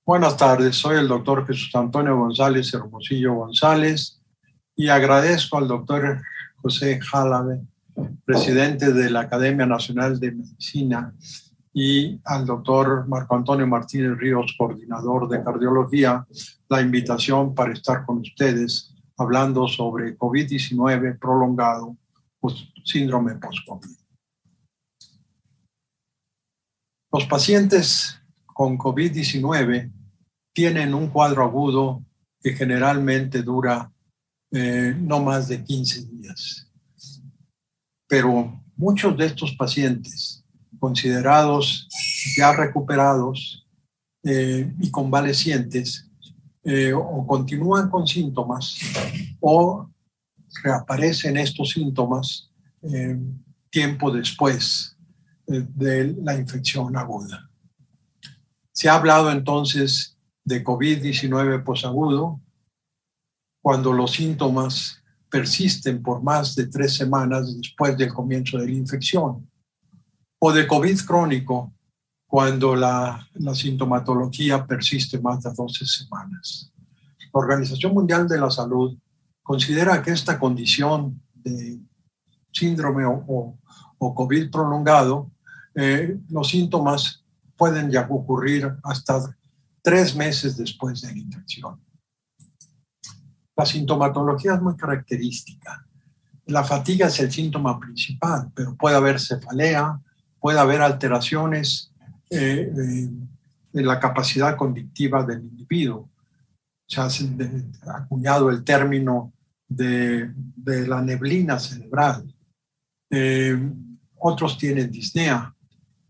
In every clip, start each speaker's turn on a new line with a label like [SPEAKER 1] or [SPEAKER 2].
[SPEAKER 1] Buenas tardes, soy el doctor Jesús Antonio González Hermosillo González y agradezco al doctor José Jalabe, presidente de la Academia Nacional de Medicina, y al doctor Marco Antonio Martínez Ríos, coordinador de cardiología, la invitación para estar con ustedes hablando sobre COVID-19 prolongado, síndrome post-COVID. Los pacientes con COVID-19 tienen un cuadro agudo que generalmente dura no más de 15 días. Pero muchos de estos pacientes, considerados ya recuperados y convalecientes, o continúan con síntomas o reaparecen estos síntomas tiempo después de la infección aguda. Se ha hablado entonces de COVID-19 posagudo cuando los síntomas persisten por más de 3 semanas después del comienzo de la infección, o de COVID crónico cuando la sintomatología persiste más de 12 semanas. La Organización Mundial de la Salud considera que esta condición de síndrome o COVID prolongado, los síntomas pueden ya ocurrir hasta 3 meses después de la infección. La sintomatología es muy característica. La fatiga es el síntoma principal, pero puede haber cefalea, puede haber alteraciones en la capacidad cognitiva del individuo. Se ha acuñado el término de la neblina cerebral. Otros tienen disnea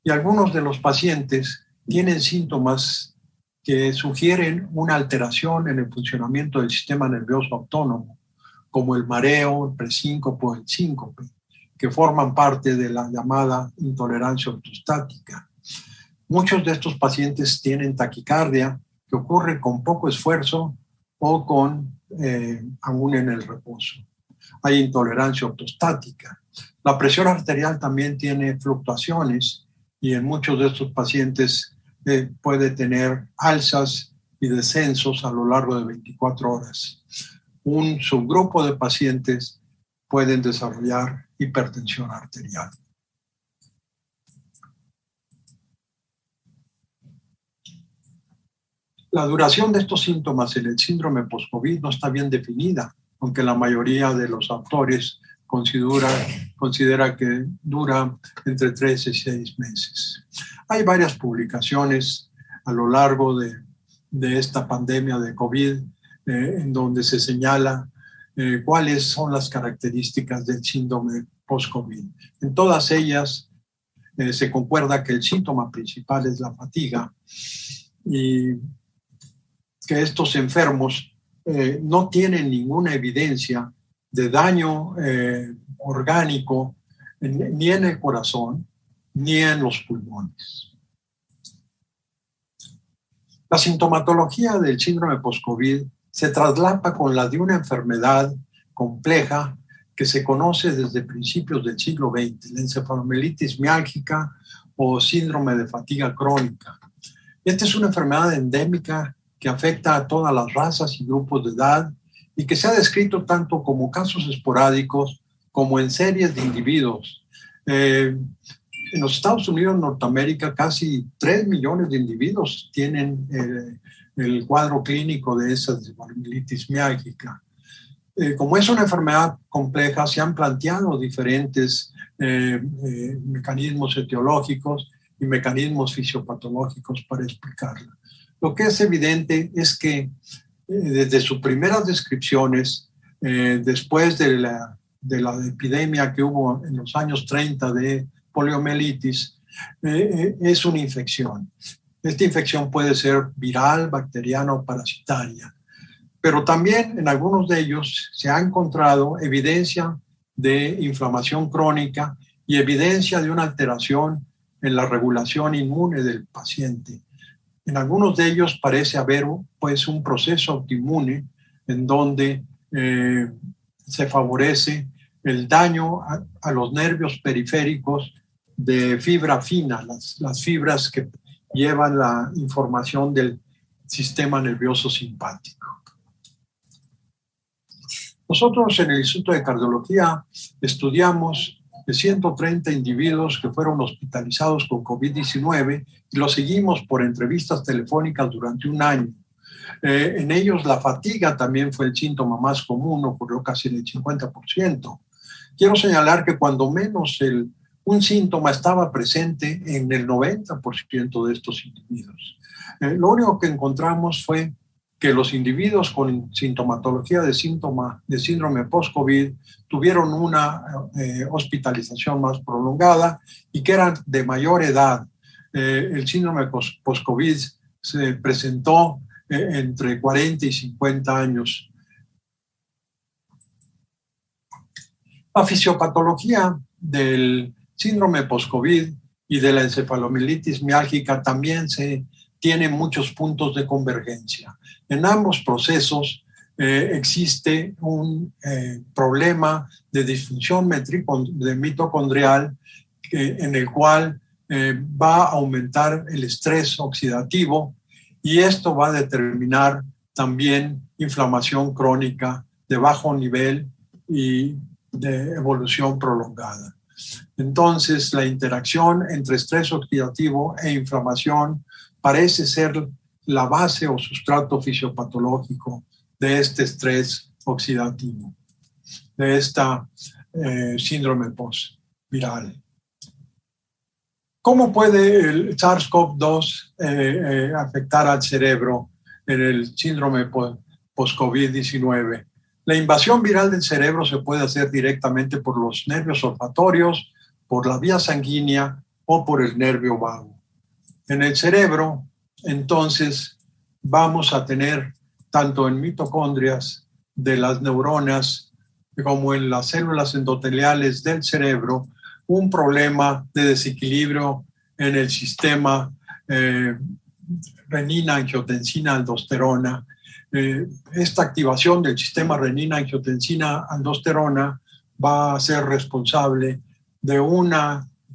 [SPEAKER 1] y algunos de los pacientes tienen síntomas que sugieren una alteración en el funcionamiento del sistema nervioso autónomo, como el mareo, el presíncope o el síncope, que forman parte de la llamada intolerancia ortostática. Muchos de estos pacientes tienen taquicardia, que ocurre con poco esfuerzo o aún en el reposo. Hay intolerancia ortostática. La presión arterial también tiene fluctuaciones y en muchos de estos pacientes puede tener alzas y descensos a lo largo de 24 horas. Un subgrupo de pacientes pueden desarrollar hipertensión arterial. La duración de estos síntomas en el síndrome post-COVID no está bien definida, aunque la mayoría de los autores considera que dura entre 3 y 6 meses. Hay varias publicaciones a lo largo de esta pandemia de COVID en donde se señala cuáles son las características del síndrome post-COVID. En todas ellas se concuerda que el síntoma principal es la fatiga y que estos enfermos no tienen ninguna evidencia de daño orgánico ni en el corazón ni en los pulmones. La sintomatología del síndrome post-COVID se traslapa con la de una enfermedad compleja que se conoce desde principios del siglo XX, la encefalomielitis miálgica o síndrome de fatiga crónica. Esta es una enfermedad endémica que afecta a todas las razas y grupos de edad y que se ha descrito tanto como casos esporádicos como en series de individuos. En los Estados Unidos, Norteamérica, casi 3 millones de individuos tienen el cuadro clínico de esa encefalomielitis miálgica. Como es una enfermedad compleja, se han planteado diferentes mecanismos etiológicos y mecanismos fisiopatológicos para explicarla. Lo que es evidente es que desde sus primeras descripciones, después de la epidemia que hubo en los años 30 de poliomielitis, es una infección. Esta infección puede ser viral, bacteriana o parasitaria, pero también en algunos de ellos se ha encontrado evidencia de inflamación crónica y evidencia de una alteración en la regulación inmune del paciente. En algunos de ellos parece haber pues, un proceso autoinmune en donde se favorece el daño a los nervios periféricos de fibra fina, las fibras que llevan la información del sistema nervioso simpático. Nosotros en el Instituto de Cardiología estudiamos de 130 individuos que fueron hospitalizados con COVID-19 y los seguimos por entrevistas telefónicas durante un año. En ellos la fatiga también fue el síntoma más común, ocurrió casi en el 50%. Quiero señalar que cuando menos un síntoma estaba presente en el 90% de estos individuos. Lo único que encontramos fue que los individuos con sintomatología de síndrome post-COVID tuvieron una hospitalización más prolongada y que eran de mayor edad. El síndrome post-COVID se presentó entre 40 y 50 años. La fisiopatología del síndrome post-COVID y de la encefalomielitis miálgica también tiene muchos puntos de convergencia. En ambos procesos existe un problema de disfunción mitocondrial en el cual va a aumentar el estrés oxidativo y esto va a determinar también inflamación crónica de bajo nivel y de evolución prolongada. Entonces, la interacción entre estrés oxidativo e inflamación parece ser la base o sustrato fisiopatológico de este estrés oxidativo, de esta síndrome post-viral. ¿Cómo puede el SARS-CoV-2 afectar al cerebro en el síndrome post-COVID-19? La invasión viral del cerebro se puede hacer directamente por los nervios olfatorios, por la vía sanguínea o por el nervio vago. En el cerebro, entonces, vamos a tener tanto en mitocondrias de las neuronas como en las células endoteliales del cerebro un problema de desequilibrio en el sistema renina-angiotensina-aldosterona. Esta activación del sistema renina-angiotensina-aldosterona va a ser responsable de un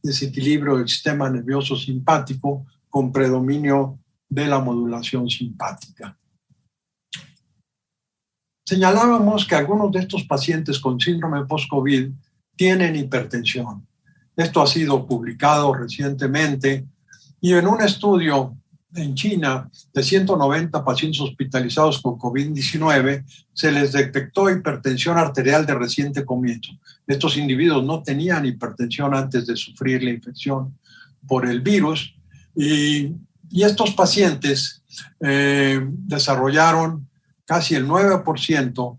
[SPEAKER 1] desequilibrio del sistema nervioso simpático con predominio de la modulación simpática. Señalábamos que algunos de estos pacientes con síndrome post-COVID tienen hipertensión. Esto ha sido publicado recientemente y en un estudio en China de 190 pacientes hospitalizados con COVID-19 se les detectó hipertensión arterial de reciente comienzo. Estos individuos no tenían hipertensión antes de sufrir la infección por el virus y estos pacientes desarrollaron casi el 9%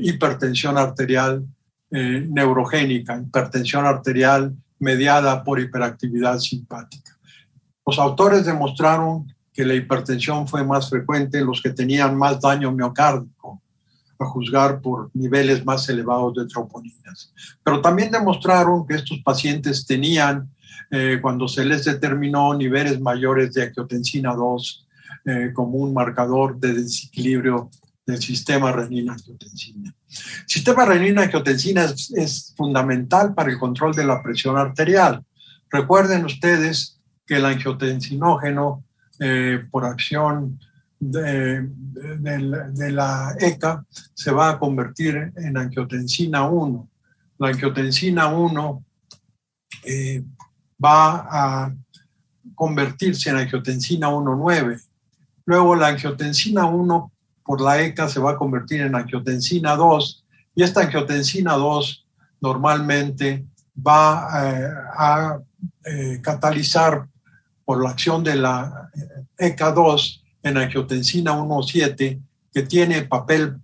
[SPEAKER 1] hipertensión arterial neurogénica, hipertensión arterial mediada por hiperactividad simpática. Los autores demostraron que la hipertensión fue más frecuente en los que tenían más daño miocárdico, a juzgar por niveles más elevados de troponinas. Pero también demostraron que estos pacientes tenían, cuando se les determinó, niveles mayores de angiotensina 2 como un marcador de desequilibrio del sistema renina-angiotensina. El sistema renina-angiotensina es fundamental para el control de la presión arterial. Recuerden ustedes que el angiotensinógeno, por acción de la ECA, se va a convertir en angiotensina 1. La angiotensina 1 va a convertirse en angiotensina 1,9. Luego la angiotensina 1 por la ECA se va a convertir en angiotensina 2 y esta angiotensina 2 normalmente va a catalizar por la acción de la ECA2 en angiotensina 1,7 que tiene papel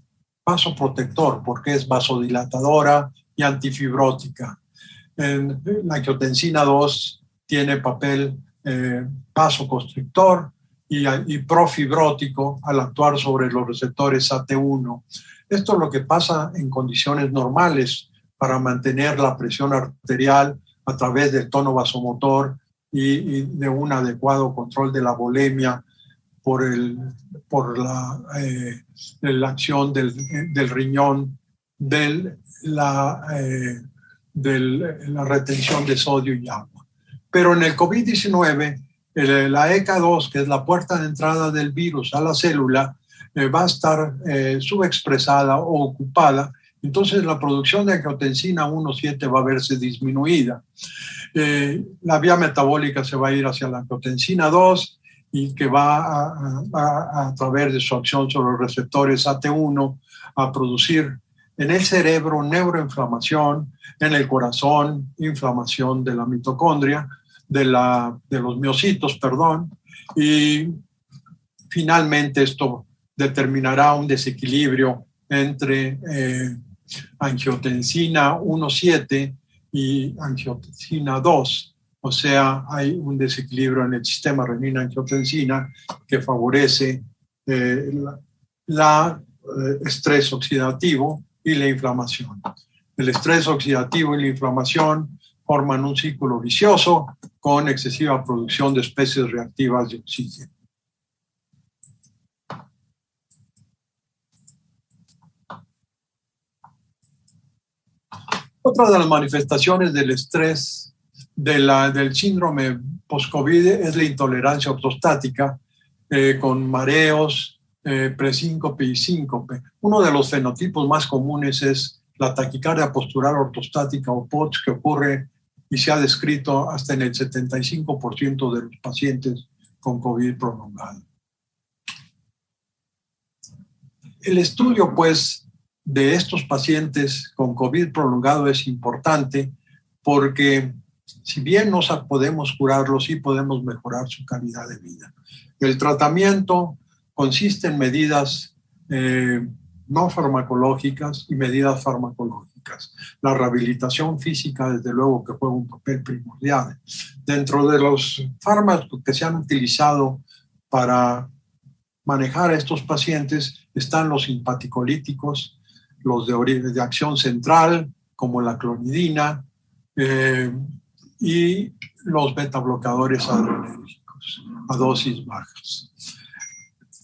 [SPEAKER 1] vasoprotector porque es vasodilatadora y antifibrótica. La angiotensina 2 tiene papel vasoconstrictor y profibrótico al actuar sobre los receptores AT1. Esto es lo que pasa en condiciones normales para mantener la presión arterial a través del tono vasomotor y de un adecuado control de la volemia por la acción del riñón, de la retención de sodio y agua. Pero en el COVID-19 La ECA2, que es la puerta de entrada del virus a la célula, va a estar subexpresada o ocupada. Entonces la producción de angiotensina 1,7 va a verse disminuida. La vía metabólica se va a ir hacia la angiotensina 2 y que va a través de su acción sobre los receptores AT1 a producir en el cerebro neuroinflamación, en el corazón inflamación de la mitocondria, de los miocitos, perdón, y finalmente esto determinará un desequilibrio entre angiotensina 1,7 y angiotensina 2. O sea, hay un desequilibrio en el sistema renina-angiotensina que favorece la estrés oxidativo y la inflamación. El estrés oxidativo y la inflamación forman un círculo vicioso con excesiva producción de especies reactivas de oxígeno. Otra de las manifestaciones del estrés del síndrome post-COVID es la intolerancia ortostática con mareos, presíncope y síncope. Uno de los fenotipos más comunes es la taquicardia postural ortostática o POTS, que ocurre y se ha descrito hasta en el 75% de los pacientes con COVID prolongado. El estudio, pues, de estos pacientes con COVID prolongado es importante porque si bien no podemos curarlos, sí podemos mejorar su calidad de vida. El tratamiento consiste en medidas no farmacológicas y medidas farmacológicas. La rehabilitación física, desde luego, que juega un papel primordial. Dentro de los fármacos que se han utilizado para manejar a estos pacientes están los simpaticolíticos, los de acción central, como la clonidina, y los beta-bloqueadores adrenérgicos a dosis bajas.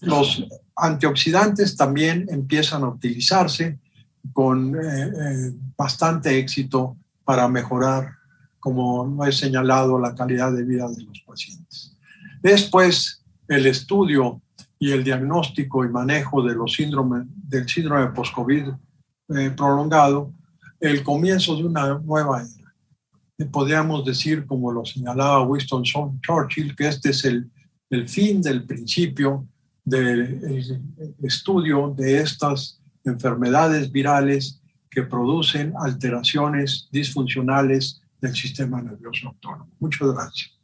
[SPEAKER 1] Los antioxidantes también empiezan a utilizarse con bastante éxito para mejorar, como he señalado, la calidad de vida de los pacientes. Después, el estudio y el diagnóstico y manejo de del síndrome post-COVID prolongado, el comienzo de una nueva era. Podríamos decir, como lo señalaba Winston Churchill, que este es el fin del principio del estudio de estas enfermedades virales que producen alteraciones disfuncionales del sistema nervioso autónomo. Muchas gracias.